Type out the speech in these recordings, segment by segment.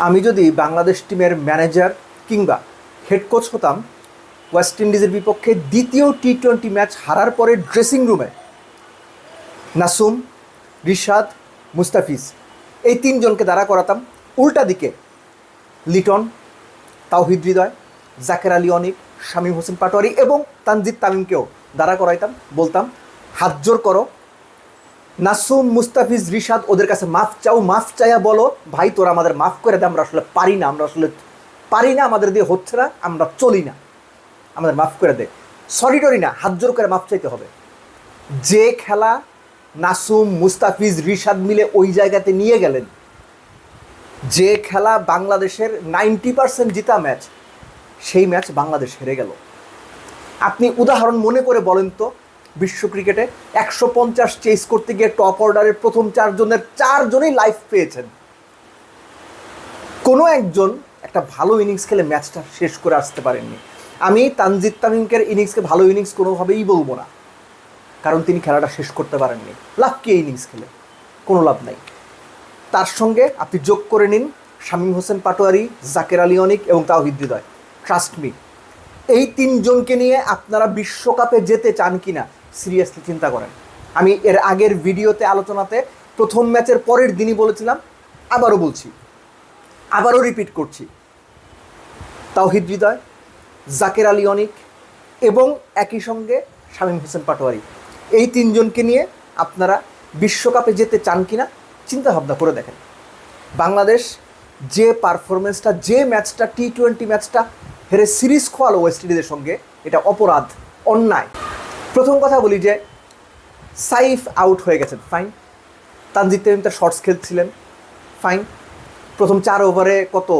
আমি যদি বাংলাদেশ টিমের ম্যানেজার কিংবা হেড কোচ হতাম, ওয়েস্ট ইন্ডিজের বিপক্ষে দ্বিতীয় টি-20 ম্যাচ হারার পরে ড্রেসিং রুমে নাসুম, রিশাদ, মুস্তাফিজ এই তিনজনকে দাঁড়া করাতাম। উল্টা দিকে লিটন, তাওহিদ হৃদয়, জাকের আলী অনিক, শামীম হোসেন পাটোয়ারি এবং তানজিদ তামিমকেও দাঁড়া করাইতাম। বলতাম, হাত জোর করো, নাসুম, মুস্তাফিজ, রিশাদ, ওদের কাছে মাফ চাও, মাফ চাইয়া বলো ভাই তোরা আমাদের মাফ করে দে, আমরা আসলে পারি না, আমাদের দিয়ে হচ্ছে না, আমরা চলি না, আমাদের মাফ করে দে। সরি টরি না, হাত জোর করে মাফ চাইতে হবে। যে খেলা নাসুম, মুস্তাফিজ, রিশাদ মিলে ওই জায়গাতে নিয়ে গেলেন, যে খেলা বাংলাদেশের 90% জিতা ম্যাচ, সেই ম্যাচ বাংলাদেশ হেরে গেল। আপনি উদাহরণ মনে করে বলেন তো, বিশ্ব ক্রিকেটে 150 চেস করতে গিয়ে টপ অর্ডারের প্রথম চারজনেই লাইফ পেয়েছেন। কোনো একজন একটা ভালো ইনিংস খেলে ম্যাচটা শেষ করে আসতে পারেননি। আমি তানজিদ তামিমকের ইনিংসকে ভালো ইনিংস কোনোভাবেই বলবো না, কারণ তিনি খেলাটা শেষ করতে পারেননি। লাভ কি ইনিংস খেলে? কোনো লাভ নাই। তার সঙ্গে আপনি যোগ করে নিন শামীম হোসেন পাটোয়ারি, জাকের আলী অনিক এবং তাওহিদ হৃদয়। ট্রাস্ট মি, এই তিনজনকে নিয়ে আপনারা বিশ্বকাপে যেতে চান কি না সিরিয়াসলি চিন্তা করেন। আমি এর আগের ভিডিওতে আলোচনাতে প্রথম ম্যাচের পরের দিনই বলেছিলাম, আবারও বলছি, আবারও রিপিট করছি, তাওহিদ হৃদয়, জাকের আলী অনিক এবং একই সঙ্গে শামীম হোসেন পাটোয়ারি, এই তিনজনকে নিয়ে আপনারা বিশ্বকাপে যেতে চান কি না চিন্তা ভাবনা করে দেখেন। বাংলাদেশ যে পারফরমেন্সটা, যে ম্যাচটা টি-20 ম্যাচটা হেরে সিরিজ খোয়ালো ওয়েস্ট ইন্ডিজের সঙ্গে, এটা অপরাধ, অন্যায়। প্রথম কথা বলি যে সাইফ আউট হয়ে গেছেন, ফাইন। তানজিদ তামিম তার শর্টস খেলছিলেন, ফাইন। প্রথম 4 ওভারে কত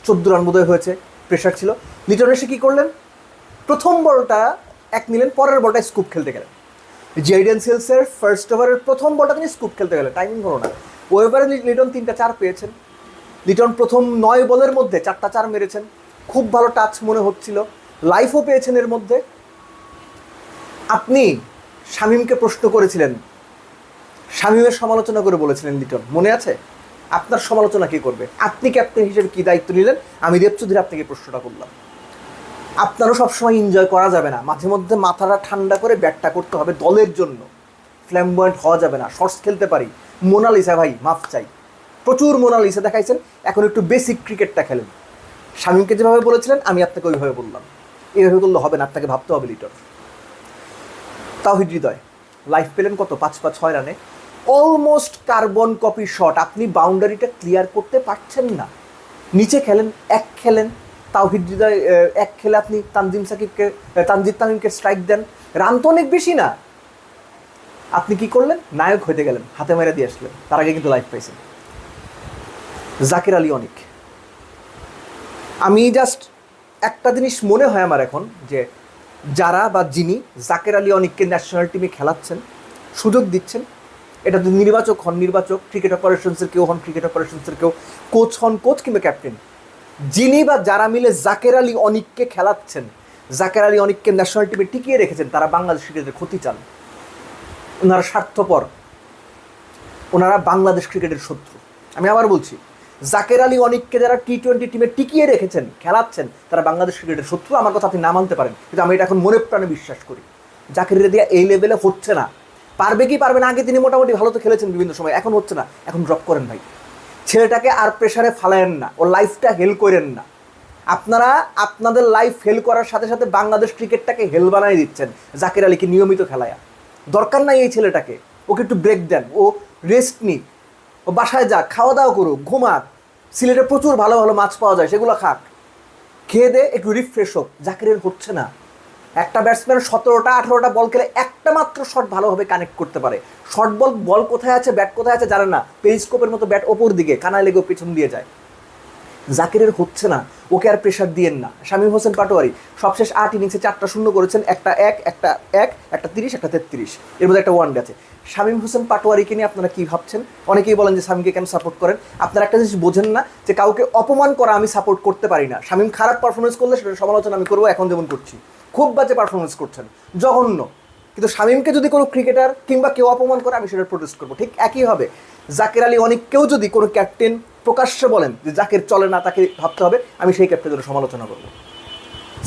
14 রান বোধহয় হয়েছে, প্রেশার ছিল। লিটন এসে কী করলেন? প্রথম বলটা এক নিলেন, পরের বলটা স্কুপ খেলতে গেলেন। জেইডেন সেলসের ফার্স্ট ওভারের প্রথম বলটা তিনি স্কুপ খেলতে গেলেন, টাইমিং হলো না। ওই ওভারে লিটন 3টা 4 পেয়েছেন। লিটন প্রথম 9 বলের মধ্যে 4টা 4 মেরেছেন, খুব ভালো টাচ মনে হচ্ছিল, লাইফও পেয়েছেন এর মধ্যে। আপনি শামীমকে প্রশ্ন করেছিলেন, শামীমের সমালোচনা করে বলেছিলেন লিটন, মনে আছে? আপনার সমালোচনা কে করবে? আপনি ক্যাপ্টেন হিসেবে কী দায়িত্ব নিলেন? আমি দেব চৌধুরী আপনাকে প্রশ্নটা করলাম। আপনারও সবসময় এনজয় করা যাবে না, মাঝে মধ্যে মাথাটা ঠান্ডা করে ব্যাটটা করতে হবে দলের জন্য। ফ্ল্যামবয়েন্ট হওয়া যাবে না, শর্টস খেলতে পারি। মোনালিসা ভাই, মাফ চাই, প্রচুর মোনালিসা দেখাইছেন, এখন একটু বেসিক ক্রিকেটটা খেলেন। শামীমকে যেভাবে বলেছিলেন আমি আপনাকে ওইভাবে বললাম, এইভাবে করলে হবে না, আপনাকে ভাবতে হবে লিটন। তাওহিদ হৃদয় লাইফ পেলেন কত? 5/6 রানে, অলমোস্ট কার্বন কপি শট। আপনি বাউন্ডারিটা ক্লিয়ার করতে পারছেন না, নিচে খেলেন, এক খেলেন। তাওহিদ হৃদয় এক খেলে আপনি তানজিদ তামিমকে স্ট্রাইক দেন, রান তো অনেক বেশি না। আপনি কি করলেন? নায়ক হতে গেলেন, হাতে মেরে দিয়ে আসলেন, তার আগে কিন্তু লাইফ পাইছেন। জাকের আলী অনিক, আমি জাস্ট একটা জিনিস মনে হয় আমার এখন, যে যারা বা যিনি জাকের আলী অনিককে ন্যাশনাল টিমে খেলাচ্ছেন, সুযোগ দিচ্ছেন, এটা যদি নির্বাচক হন, নির্বাচক, ক্রিকেট অপারেশনসের কেউ হন, ক্রিকেট অপারেশনসের কেউ, কোচ হন, কোচ কিংবা ক্যাপ্টেন, যিনি বা যারা মিলে জাকের আলী অনিককে খেলাচ্ছেন, জাকের আলী অনিককে ন্যাশনাল টিমে টিকিয়ে রেখেছেন, তারা বাংলাদেশ ক্রিকেটের ক্ষতি চান। ওনারা স্বার্থপর, ওনারা বাংলাদেশ ক্রিকেটের শত্রু। আমি আবার বলছি, জাকের আলী অনিককে যারা টি-20 টিমে টিকিয়ে রেখেছেন, খেলাচ্ছেন, তারা বাংলাদেশ ক্রিকেটের শত্রু। আমার কথা আপনি না মানতে পারেন, কিন্তু আমি এটা এখন মনে প্রাণে বিশ্বাস করি। জাকের রেদিয়া এই লেভেলে হচ্ছে না, পারবে কি পারবে না, আগে তিনি মোটামুটি ভালো তো খেলেছেন বিভিন্ন সময়, এখন হচ্ছে না, এখন ড্রপ করেন ভাই। ছেলেটাকে আর প্রেশারে ফালায়েন না, ওর লাইফটা হেল করেন না। আপনারা আপনাদের লাইফ হেল করার সাথে সাথে বাংলাদেশ ক্রিকেটটাকে হেল বানাই দিচ্ছেন জাকের আলীকে নিয়মিত খেলায়া। দরকার নাই এই ছেলেটাকে, ওকে একটু ব্রেক দেন, ও রেস্ট নিক, ও বাসায় যাক, খাওয়া দাওয়া করুক, ঘুমাক। সিলেটে প্রচুর ভালো ভালো মাছ পাওয়া যায়, সেগুলো খাক, খেয়ে দে একটু রিফ্রেশ হোক। জাকেরের হচ্ছে না। একটা ব্যাটসম্যান 17টা 18টা বল খেলে একটা মাত্র শট ভালোভাবে কানেক্ট করতে পারে। শর্ট বল কোথায় আছে, ব্যাট কোথায় আছে জানে না, পেরিস্কোপের মতো ব্যাট ওপর দিকে, কানায় লেগেও পেছন দিয়ে যায়। জাকেরের হচ্ছে না, ওকে আর প্রেশার দিয়েন না। শামীম হোসেন পাটোয়ারি সবশেষ 8 ইনিংসে 4টা শূন্য করেছেন, একটা 1, একটা 30, একটা 33, এর মধ্যে একটা ওয়ানডে আছে। শামীম হোসেন পাটোয়ারিকে নিয়ে আপনারা কী ভাবছেন? অনেকেই বলেন যে শামীমকে কেন সাপোর্ট করেন। আপনারা একটা জিনিস বোঝেন না, যে কাউকে অপমান করা আমি সাপোর্ট করতে পারি না। শামীম খারাপ পারফরমেন্স করলে সেটা সমালোচনা আমি করবো, এখন যেমন করছি। খুব বাজে পারফরমেন্স করছেন, জঘন্য, কিন্তু শামীমকে যদি কোনো ক্রিকেটার কিংবা কেউ অপমান করে আমি সেটা প্রোটেস্ট করবো। ঠিক একইভাবে জাকের আলী অনিককেও যদি কোনো ক্যাপ্টেন, প্রকাশ্যে বলেন যে জাকের চলে না, তাকে ভাবতে হবে, আমি সেই ক্যাপ্টেনের সমালোচনা করবো।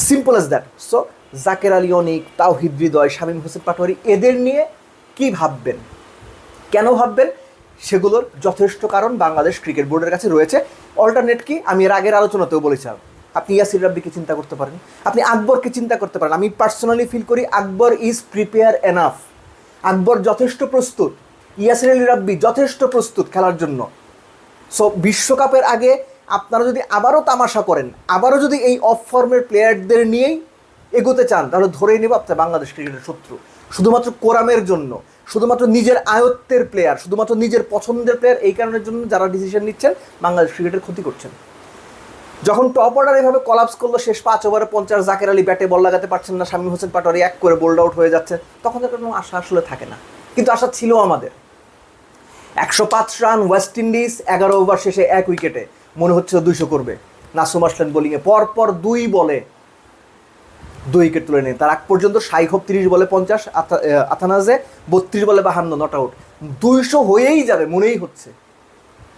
Simple as that. So Jaker Ali Anik, Towhid Hridoy, Shamim Hossain Patwari, এদের নিয়ে কি ভাববেন, কেন ভাববেন, সেগুলোর যথেষ্ট কারণ বাংলাদেশ ক্রিকেট বোর্ডের কাছে রয়েছে। অল্টারনেট কি, আমি এর আগের আলোচনাতেও বলেছিলাম, আপনি ইয়াসির রাব্বিকে চিন্তা করতে পারেন, আপনি আকবরকে চিন্তা করতে পারেন। আমি পার্সোনালি ফিল করি আকবর ইজ প্রিপেয়ার এনাফ, আকবর যথেষ্ট প্রস্তুত, ইয়াসির আলী রাব্বি যথেষ্ট প্রস্তুত খেলার জন্য। সো বিশ্বকাপের আগে আপনারা যদি আবারও তামাশা করেন, আবারও যদি এই অফ ফর্মের প্লেয়ারদের নিয়েই এগোতে চান, তাহলে ধরেই নেব আপনার বাংলাদেশ ক্রিকেটের শত্রু। শুধুমাত্র কোরামের জন্য, শুধুমাত্র নিজের আয়ত্তের প্লেয়ার, শুধুমাত্র নিজের পছন্দের প্লেয়ার, এই কারণের জন্য যারা ডিসিশন নিচ্ছেন বাংলাদেশ ক্রিকেটের ক্ষতি করছেন। যখন টপ অর্ডার এভাবে কলাপস করলো, শেষ 5 ওভারে 50, জাকের আলী ব্যাটে বল লাগাতে পারছেন না, শামীম হোসেন পাটোয়ারি এক করে বোল্ড আউট হয়ে যাচ্ছে, তখন তো কোনো আশা আসলে থাকে না। কিন্তু আশা ছিল আমাদের। 105 রান ওয়েস্ট ইন্ডিজ, 11 ওভার শেষে 1 উইকেটে, মনে হচ্ছে 200 করবে। নাসুম আসলেন বোলিংয়ে, পরপর 2 বলে 2 উইকেট তুলে নেন। তার আগ পর্যন্ত শাইখব 30 বলে 50, আথানাজে 32 বলে 52, নট আউট। 200 হয়েই যাবে মনেই হচ্ছে।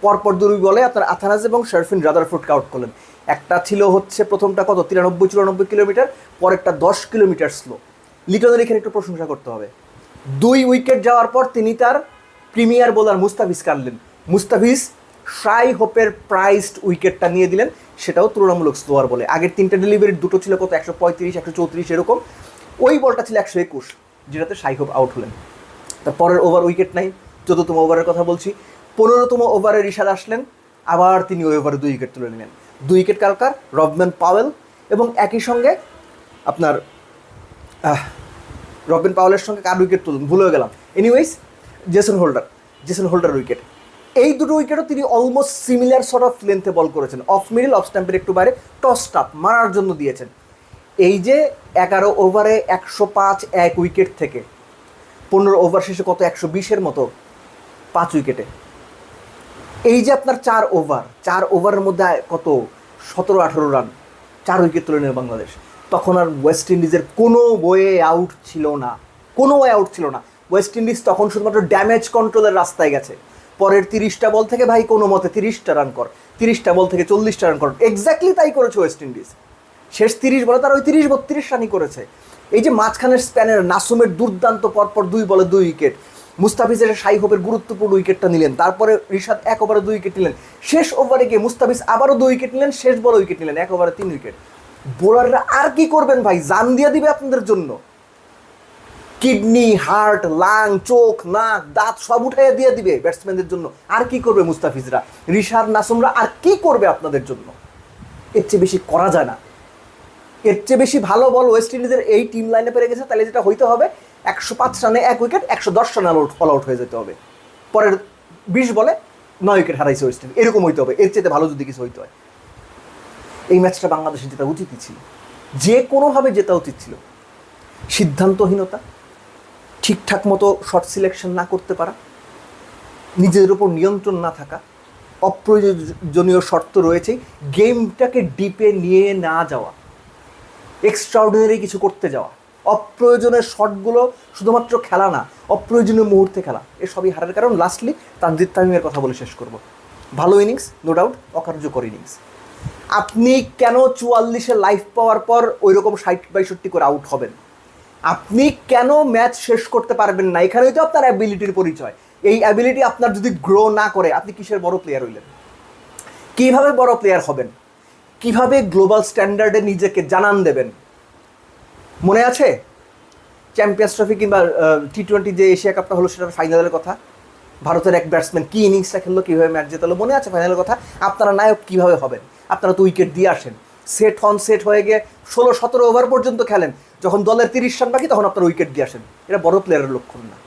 পরপর 2 বলে আপনার আথানাজ এবং শারফিন রাদারফোর্ডকে আউট করলেন। একটা ছিল হচ্ছে প্রথমটা কত 93-94 কিলোমিটার, পরেরটা 10 কিলোমিটার স্লো। লিটনের এখানে একটু প্রশংসা করতে হবে। 2 উইকেট যাওয়ার পর তিনি তার প্রিমিয়ার বোলার মুস্তাফিজ কাটলেন। মুস্তাফিজ শাই হোপের প্রাইসড উইকেটটা নিয়ে দিলেন, সেটাও তুলনামূলক স্লোয়ার বলে। আগের 3টে ডেলিভারির 2টো ছিল কত 135, 134 এরকম, ওই বলটা ছিল 121, যেটাতে শাই হোপ আউট হলেন। তারপরের ওভার উইকেট নাই, 14তম ওভারের কথা বলছি। 15তম ওভারে রিশাদ আসলেন, আবার তিনি ওই ওভারে 2 উইকেট তুলে নিলেন। 2 উইকেট কালকার রবম্যান পাওয়েল, এবং একই সঙ্গে আপনার রবম্যান পাওয়েলের সঙ্গে কার উইকেট তুলুন ভুলে গেলাম, এনিওয়েজ জেসন হোল্ডার উইকেট। এই 2টো উইকেটও তিনি অলমোস্ট সিমিলার সর্ট অফ লেন্থে বল করেছেন, অফ মিডল, অফ স্ট্যাম্পের একটু বাইরে, টস টাপ মারার জন্য দিয়েছেন। এই যে 11 ওভারে 105 1 উইকেট থেকে 15 ওভার শেষে কত 120-এর মতো 5 উইকেটে, এই যে আপনার 4 ওভারের মধ্যে কত 17-18 রান, 4 উইকেট তুলে নেবে বাংলাদেশ। তখন আর ওয়েস্ট ইন্ডিজের কোনো ওয়ে আউট ছিল না। ওয়েস্ট ইন্ডিজ তখন শুধুমাত্র ড্যামেজ কন্ট্রোলের রাস্তায় গেছে। পরের 30টা বল থেকে ভাই কোনো মতে 30টা রান কর, 30টা বল থেকে 40টা রান কর, এক্স্যাক্টলি তাই করেছে ওয়েস্ট ইন্ডিজ। শেষ 30 বলে তার ওই 30-32 রানই করেছে। এই যে মাঝখানের স্প্যানের নাসুমের দুর্দান্ত পরপর 2 বলে 2 উইকেট, মুস্তাফিজের শাই হোপের গুরুত্বপূর্ণ উইকেটটা নিলেন, তারপরে রিশাদ 1 ওভারে 2 উইকেট নিলেন, শেষ ওভারে গিয়ে মুস্তাফিজ আবারও 2 উইকেট নিলেন, শেষ বলে উইকেট নিলেন, 1 ওভারে 3 উইকেট। বোলাররা আর কি করবেন ভাই, জান দিয়ে দিবে আপনাদের জন্য। কিডনি, হার্ট, লাং, চোখ, নাক, দাঁত সব উঠাইয়া দিয়ে দিবে ব্যাটসম্যানদের জন্য। আর কি করবে মুস্তাফিজরা, রিশাদ, নাসুমরা আর কি করবে আপনাদের জন্য? এর চেয়ে বেশি করা যায় না। এর চেয়ে বেশি ভালো বল ওয়েস্ট ইন্ডিজের এই টিম লাইনে পেরে গেছে, তাহলে যেটা হইতে হবে 105 রানে 1 উইকেট, 110 রানে অল আউট হয়ে যেতে হবে। পরের 20 বলে 9 উইকেট হারাইছে ওয়েস্ট ইন্ডিজ, এরকম হইতে হবে। এর চেয়ে ভালো যদি কিছু হইতে হয়, এই ম্যাচটা বাংলাদেশের জেতা উচিতই ছিল, যে কোনোভাবে জেতা উচিত ছিল। সিদ্ধান্তহীনতা, ঠিকঠাক মতো শট সিলেকশন না করতে পারা, নিজেদের উপর নিয়ন্ত্রণ না থাকা, অপ্রয়োজনীয় শর্ত রয়েছেই, গেমটাকে ডিপে নিয়ে না যাওয়া, এক্সট্রাঅর্ডিনারি কিছু করতে যাওয়া, অপ্রয়োজনের শটগুলো শুধুমাত্র খেলা না, অপ্রয়োজনীয় মুহূর্তে খেলা, এসবই হারের কারণ। লাস্টলি তানজিদ তামিমের কথা বলে শেষ করব। ভালো ইনিংস, নো ডাউট, অকার্যকর ইনিংস। আপনি কেন 44-এ লাইফ পাওয়ার পর ওই রকম 60-62 করে আউট হবেন? আপনি কেন ম্যাচ শেষ করতে পারবেন না? এখানেই তো আপনার অ্যাবিলিটির পরিচয়। এই অ্যাবিলিটি আপনার যদি গ্রো না করে, আপনি কিসের বড় প্লেয়ার হইলেন? কীভাবে বড় প্লেয়ার হবেন? কিভাবে গ্লোবাল স্ট্যান্ডার্ডে নিজেকে জানান দেবেন? মনে আছে চ্যাম্পিয়ন্স ট্রফি কিংবা T20 যে এশিয়া কাপটা হলো, সেটার ফাইনালের কথা? ভারতের এক ব্যাটসম্যান কী ইনিংসটা খেললো, কীভাবে ম্যাচ জেতালো, মনে আছে ফাইনালের কথা? আপনারা নায়ক কীভাবে হবেন? আপনারা তো উইকেট দিয়ে আসেন, সেট হয়ে গিয়ে 16-17 ওভার পর্যন্ত খেলেন, যখন দলের 30 রান বাকি তখন আপনারা উইকেট দিয়ে আসেন। এটা বড় প্লেয়ারের লক্ষণ না,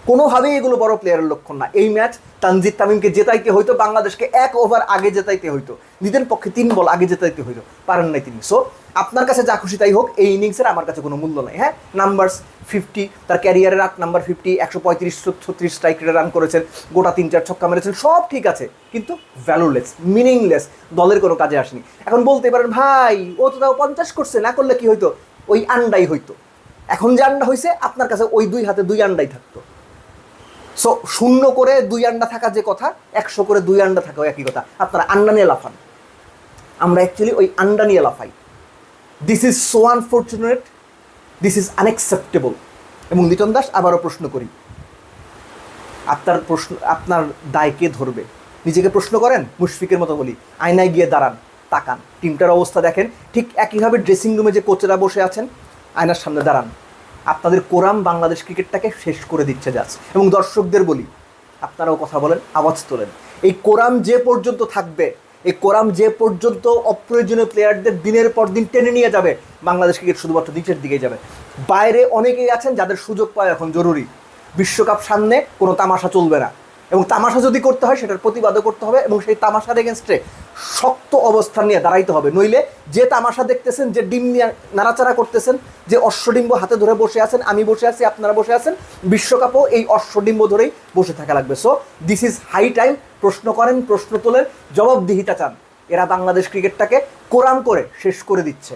কোনোভাবেই এগুলো বড় প্লেয়ারের লক্ষণ না। এই ম্যাচ তানজিদ তামিমকে জেতাইতে হইতো, বাংলাদেশকে 1 ওভার আগে জেতাইতে হইতো, নিজের পক্ষে 3 বল আগে জেতাইতে হইতো, পারেন নাই তিনি। সো আপনার কাছে যা খুশি তাই হোক, এই ইনিংসের আমার কাছে কোনো মূল্য নাই। হ্যাঁ, নাম্বারস 50, তার ক্যারিয়ারের 8 নাম্বার 50, 135-36 স্ট্রাইক রেটে রান করেছেন, গোটা 3-4 ছক্কা মেরেছেন, সব ঠিক আছে, কিন্তু ভ্যালুলেস, মিনিংলেস, দলের কোনো কাজে আসেনি। এখন বলতে পারেন ভাই ও তো তাও 50 করছে, না করলে কি হইতো? ওই আন্ডাই হইতো। এখন যে আন্ডা হয়েছে, আপনার কাছে ওই 2 হাতে 2 আন্ডাই থাকতো। সো 0 করে 2 আন্ডা থাকা যে কথা, 100 করে 2 আন্ডা থাকাও একই কথা। আপনারা আন্ডা নিয়ে লাফান, আমরা অ্যাকচুয়ালি ওই আন্ডা নিয়ে লাফাই। This is so unfortunate, this is unacceptable. এবং লিটন দাস, আবারও প্রশ্ন করি, আপনার দায় কে ধরবে? নিজেকে প্রশ্ন করেন, মুশফিকের মতো বলি, আয়নায় গিয়ে দাঁড়ান, তাকান, টিমটার অবস্থা দেখেন। ঠিক একইভাবে ড্রেসিং রুমে যে কোচেরা বসে আছেন, আয়নার সামনে দাঁড়ান। আপনাদের কোরাম বাংলাদেশ ক্রিকেটটাকে শেষ করে দিচ্ছে যাচ্ছে। এবং দর্শকদের বলি, আপনারাও কথা বলেন, আওয়াজ তোলেন। এই কোরাম যে পর্যন্ত থাকবে, এই কোরাম যে পর্যন্ত অপ্রয়োজনীয় প্লেয়ারদের দিনের পর দিন টেনে নিয়ে যাবে, বাংলাদেশ ক্রিকেট শুধুমাত্র নিচের দিকে যাবে। বাইরে অনেকেই আছেন যাদের সুযোগ পাওয়া এখন জরুরি। বিশ্বকাপ সামনে কোনো তামাশা চলবে না, এবং তামাশা যদি করতে হয় সেটার প্রতিবাদও করতে হবে, এবং সেই তামাশার এগেনস্টে শক্ত অবস্থান নিয়ে দাঁড়াইতে হবে। নইলে যে তামাশা দেখতেছেন, যে ডিম নিয়ে নাড়াচাড়া করতেছেন, যে অশ্বডিম্ব হাতে ধরে বসে আছেন, আমি বসে আছি, আপনারা বসে আছেন, বিশ্বকাপও এই অশ্বডিম্ব ধরেই বসে থাকা লাগবে। So this is high time. প্রশ্ন করেন, প্রশ্ন তোলেন, জবাবদিহিতা চান। এরা বাংলাদেশ ক্রিকেটটাকে কোরাম করে শেষ করে দিচ্ছে।